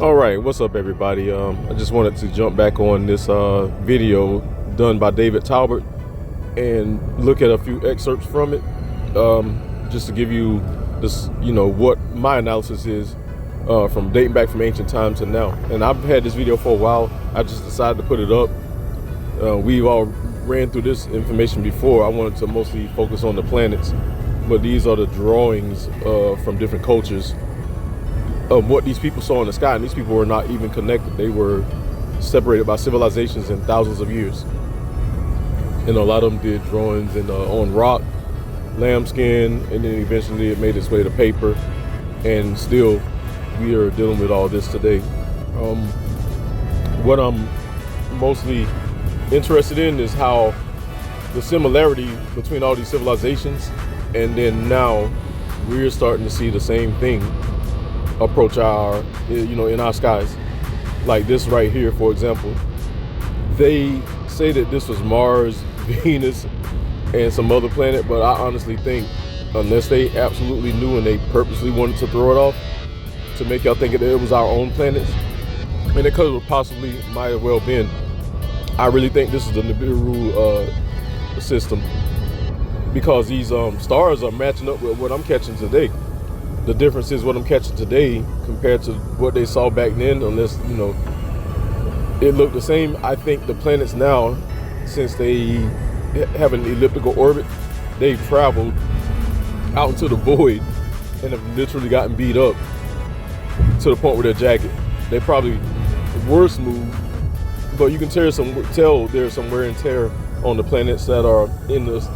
All right, what's up, everybody? I just wanted to jump back on this video done by David Talbert and look at a few excerpts from it, just to give you this, what my analysis is from dating back from ancient times to now. And I've had this video for a while. I just decided to put it up. We all ran through this information before. I wanted to mostly focus on the planets, but these are the drawings from different cultures of what these people saw in the sky, and these people were not even connected. They were separated by civilizations in thousands of years. And a lot of them did drawings on rock, lambskin, and then eventually it made its way to paper. And still, we are dealing with all this today. What I'm mostly interested in is how the similarity between all these civilizations, and then now we're starting to see the same thing approach our, in our skies. Like this right here, for example. They say that this was Mars, Venus, and some other planet, but I honestly think, unless they absolutely knew and they purposely wanted to throw it off to make y'all think that it was our own planets, and it could have possibly might have well been. I really think this is the Nibiru system, because these stars are matching up with what I'm catching today. The difference is what I'm catching today compared to what they saw back then, unless, it looked the same. I think the planets now, since they have an elliptical orbit, they've traveled out into the void and have literally gotten beat up to the point where they're jagged. They probably were smooth, but you can tell there's some wear and tear on the planets that are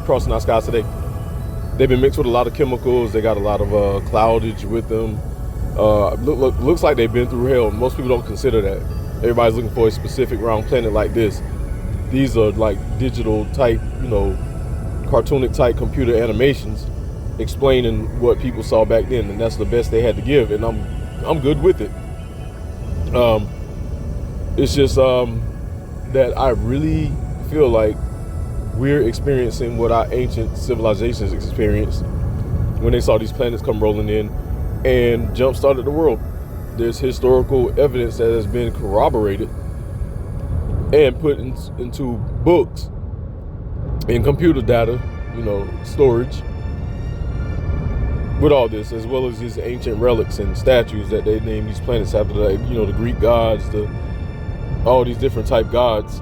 crossing our skies today. They've been mixed with a lot of chemicals. They got a lot of cloudage with them. Looks like they've been through hell. Most people don't consider that. Everybody's looking for a specific round planet like this. These are like digital type, cartoonic type computer animations explaining what people saw back then, and that's the best they had to give. And I'm good with it. It's just that I really feel like we're experiencing what our ancient civilizations experienced when they saw these planets come rolling in and jump-started the world. There's historical evidence that has been corroborated and put into books and computer data, storage, with all this, as well as these ancient relics and statues that they name these planets after, the Greek gods, all these different type gods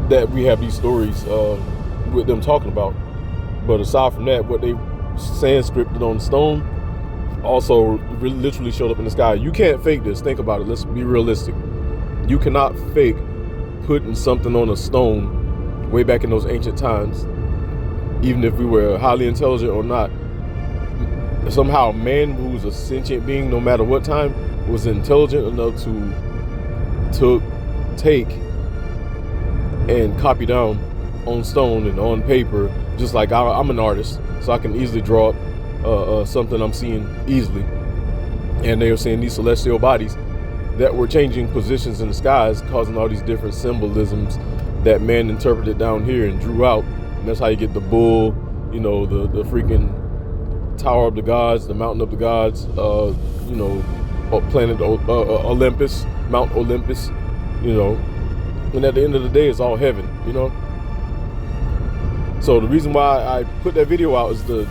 that we have these stories with them talking about. But aside from that, what they Sanskrited on stone also literally showed up in the sky. You can't fake this. Think about it. Let's be realistic. You cannot fake putting something on a stone way back in those ancient times, even if we were highly intelligent or not. Somehow man, who's a sentient being no matter what time, was intelligent enough to take and copy down on stone and on paper, just like I'm an artist, so I can easily draw up something I'm seeing easily. And they were seeing these celestial bodies that were changing positions in the skies, causing all these different symbolisms that man interpreted down here and drew out. And that's how you get the bull, the freaking Tower of the Gods, the Mountain of the Gods, planet Olympus, Mount Olympus, and at the end of the day, it's all heaven, So the reason why I put that video out is to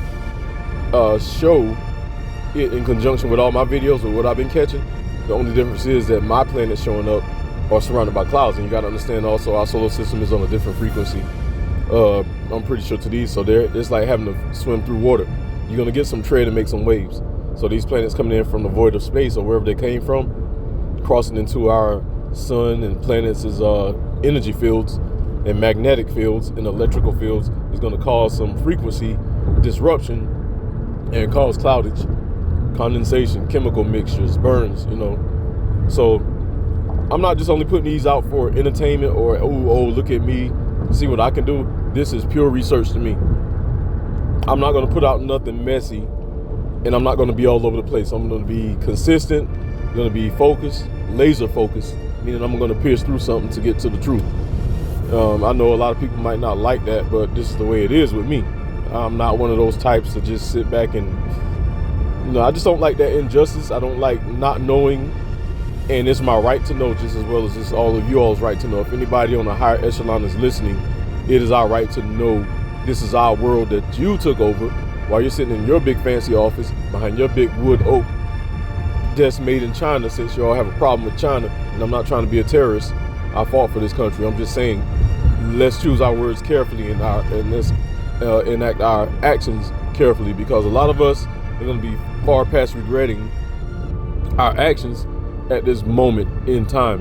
show it in conjunction with all my videos of what I've been catching. The only difference is that my planets showing up are surrounded by clouds, and you got to understand also our solar system is on a different frequency. I'm pretty sure to these, so it's like having to swim through water. You're gonna get some tread and make some waves. So these planets coming in from the void of space or wherever they came from, crossing into our sun and planets is energy fields and magnetic fields and electrical fields is going to cause some frequency disruption and cause cloudage, condensation, chemical mixtures, burns, So I'm not just only putting these out for entertainment or, oh, look at me, see what I can do. This is pure research to me. I'm not going to put out nothing messy, and I'm not going to be all over the place. I'm going to be consistent, going to be focused, laser focused, meaning I'm going to pierce through something to get to the truth. I know a lot of people might not like that, but this is the way it is with me. I'm not one of those types to just sit back and, I just don't like that injustice. I don't like not knowing, and it's my right to know just as well as it's all of you all's right to know. If anybody on a higher echelon is listening, it is our right to know this is our world that you took over while you're sitting in your big fancy office behind your big wood oak desk made in China, since you all have a problem with China. And I'm not trying to be a terrorist. I fought for this country. I'm just saying, let's choose our words carefully and let's enact our actions carefully, because a lot of us are going to be far past regretting our actions at this moment in time.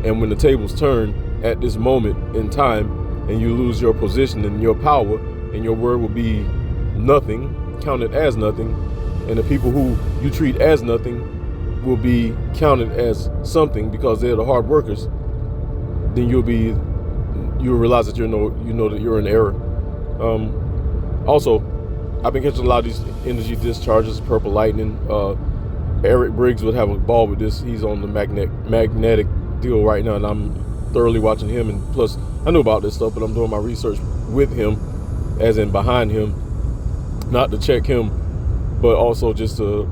And when the tables turn at this moment in time and you lose your position and your power, and your word will be nothing, counted as nothing, and the people who you treat as nothing will be counted as something because they're the hard workers, then you'll realize that you know that you're in error. Also, I've been catching a lot of these energy discharges, purple lightning. Eric Briggs would have a ball with this. He's on the magnetic deal right now, and I'm thoroughly watching him. And plus, I know about this stuff, but I'm doing my research with him, as in behind him, not to check him, but also just to,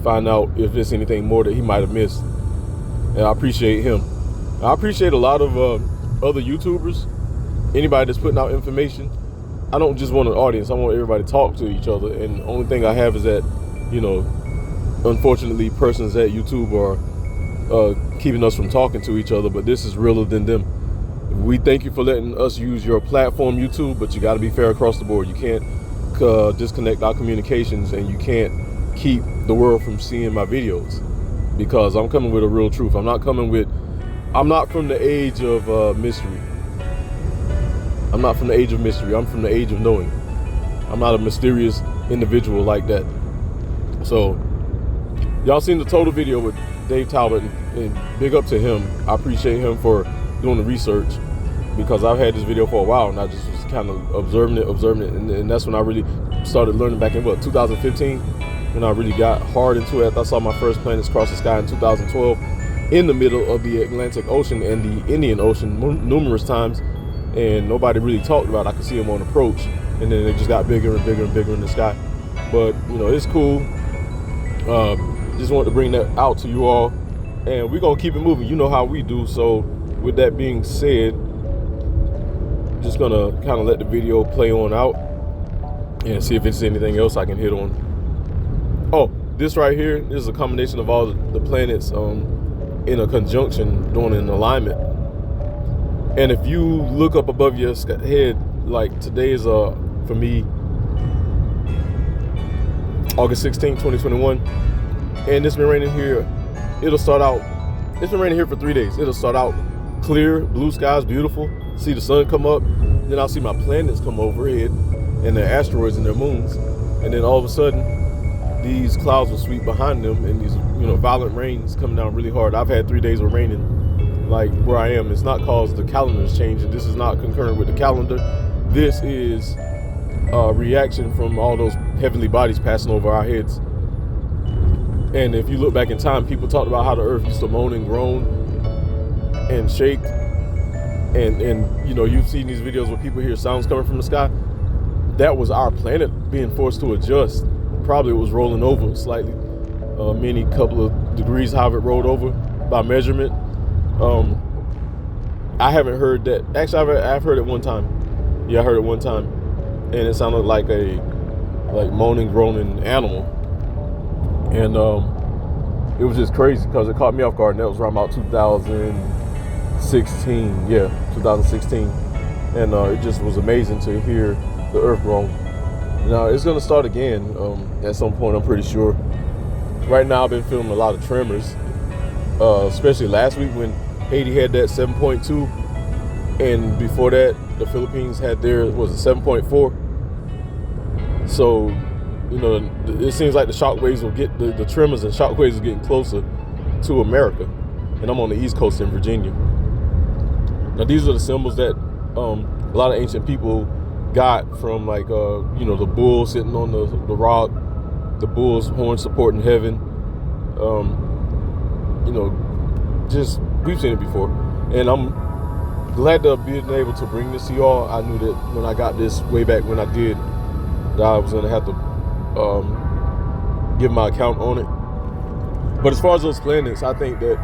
find out if there's anything more that he might have missed. And I appreciate him. I appreciate a lot of other YouTubers, anybody that's putting out information. I don't just want an audience. I want everybody to talk to each other. And the only thing I have is that, unfortunately, persons at YouTube are keeping us from talking to each other, but this is realer than them. We thank you for letting us use your platform, YouTube, but you got to be fair across the board. You can't disconnect our communications, and you can't keep the world from seeing my videos, because I'm coming with a real truth. I'm not from the age of mystery. I'm not from the age of mystery. I'm from the age of knowing. I'm not a mysterious individual like that. So, y'all seen the total video with Dave Talbot, and big up to him. I appreciate him for doing the research, because I've had this video for a while, and I just was kind of observing it, and that's when I really started learning back in 2015, when I really got hard into it. I saw my first planets cross the sky in 2012 in the middle of the Atlantic Ocean and the Indian Ocean numerous times, and nobody really talked about it. I could see them on approach, and then it just got bigger and bigger and bigger in the sky. But it's cool. Just wanted to bring that out to you all, and we're gonna keep it moving. You know how we do. So with that being said, just gonna kind of let the video play on out and see if it's anything else I can hit on. Oh, this right here, this is a combination of all the planets in a conjunction doing an alignment. And if you look up above your head, like today is for me August 16, 2021, and it's been raining here. It's been raining here for 3 days. It'll start out clear, blue skies, beautiful, see the sun come up, then I'll see my planets come overhead and their asteroids and their moons, and then all of a sudden these clouds will sweep behind them, and these violent rains coming down really hard. I've had 3 days of raining like where I am. It's not cause the calendar's changing. This is not concurrent with the calendar. This is a reaction from all those heavenly bodies passing over our heads. And if you look back in time, people talked about how the earth used to moan and groan and shake. And you've seen these videos where people hear sounds coming from the sky. That was our planet being forced to adjust. Probably it was rolling over slightly, many couple of degrees, however it rolled over by measurement. I haven't heard that. Actually, I've heard it one time. Yeah, I heard it one time, and it sounded like a moaning, groaning animal. And it was just crazy because it caught me off guard, and that was around about 2016. Yeah, 2016. And it just was amazing to hear the earth groan. Now, it's going to start again at some point, I'm pretty sure. Right now, I've been feeling a lot of tremors, especially last week when Haiti had that 7.2. And before that, the Philippines had their, was it 7.4? So, it seems like the shock waves will get, the tremors and shock waves are getting closer to America. And I'm on the East Coast in Virginia. Now, these are the symbols that a lot of ancient people got from, like, the bull sitting on the rock, the bull's horn supporting heaven. Just, we've seen it before. And I'm glad to have been able to bring this to y'all. I knew that when I got this way back when I did, that I was going to have to give my account on it. But as far as those planets, I think that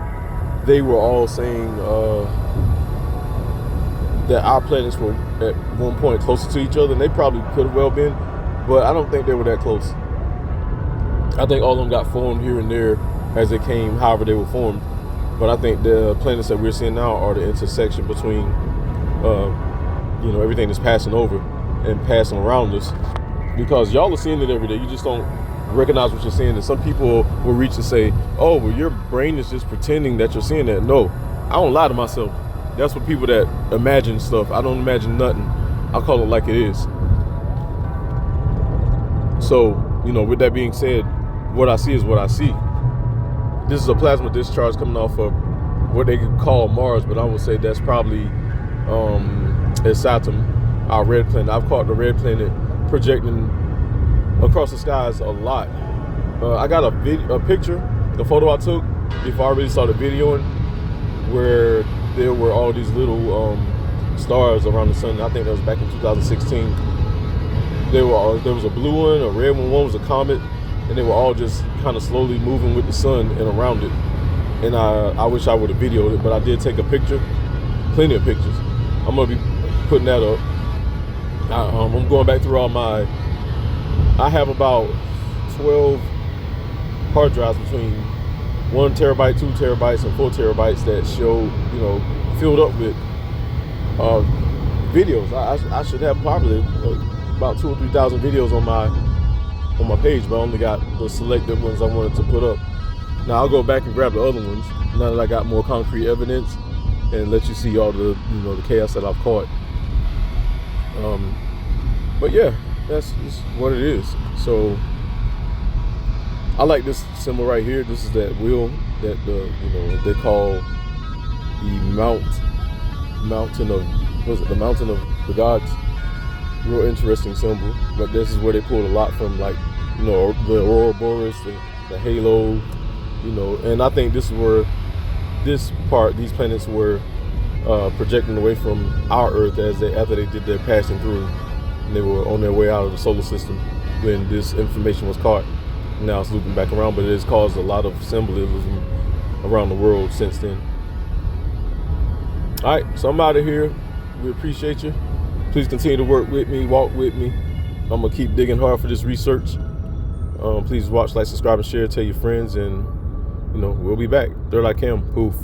they were all saying that our planets were at one point closer to each other, and they probably could have well been, but I don't think they were that close. I think all of them got formed here and there as they came, however they were formed. But I think the planets that we're seeing now are the intersection between, everything that's passing over and passing around us. Because y'all are seeing it every day. You just don't recognize what you're seeing. And some people will reach and say, oh, well, your brain is just pretending that you're seeing that. No, I don't lie to myself. That's for people that imagine stuff. I don't imagine nothing. I call it like it is. So, with that being said, what I see is what I see. This is a plasma discharge coming off of what they could call Mars, but I would say that's probably Saturn, our red planet. I've caught the red planet projecting across the skies a lot. I got a picture, the photo I took before I really started videoing, where there were all these little stars around the sun. I think that was back in 2016. There was a blue one, a red one was a comet, and they were all just kind of slowly moving with the sun and around it. And I wish I would have videoed it, but I did take a picture, plenty of pictures. I'm gonna be putting that up. I'm going back through I have about 12 hard drives between 1 terabyte, 2 terabytes, and 4 terabytes that show, filled up with videos. I should have probably about 2,000 or 3,000 videos on my page, but I only got the selected ones I wanted to put up. Now I'll go back and grab the other ones now that I got more concrete evidence and let you see all the the chaos that I've caught. But yeah, that's just what it is. So I like this symbol right here. This is that wheel that they call the mountain of the mountain of the gods. Real interesting symbol. But this is where they pulled a lot from, like the aurora borealis, the halo, and I think this is where these planets were projecting away from our Earth after they did their passing through, and they were on their way out of the solar system when this information was caught. Now it's looping back around, but it has caused a lot of symbolism around the world since then. All right, so I'm out of here. We appreciate you. Please continue to work with me, walk with me. I'm gonna keep digging hard for this research. Please watch, like, subscribe, and share. Tell your friends, and we'll be back. Third Eye Cam, poof.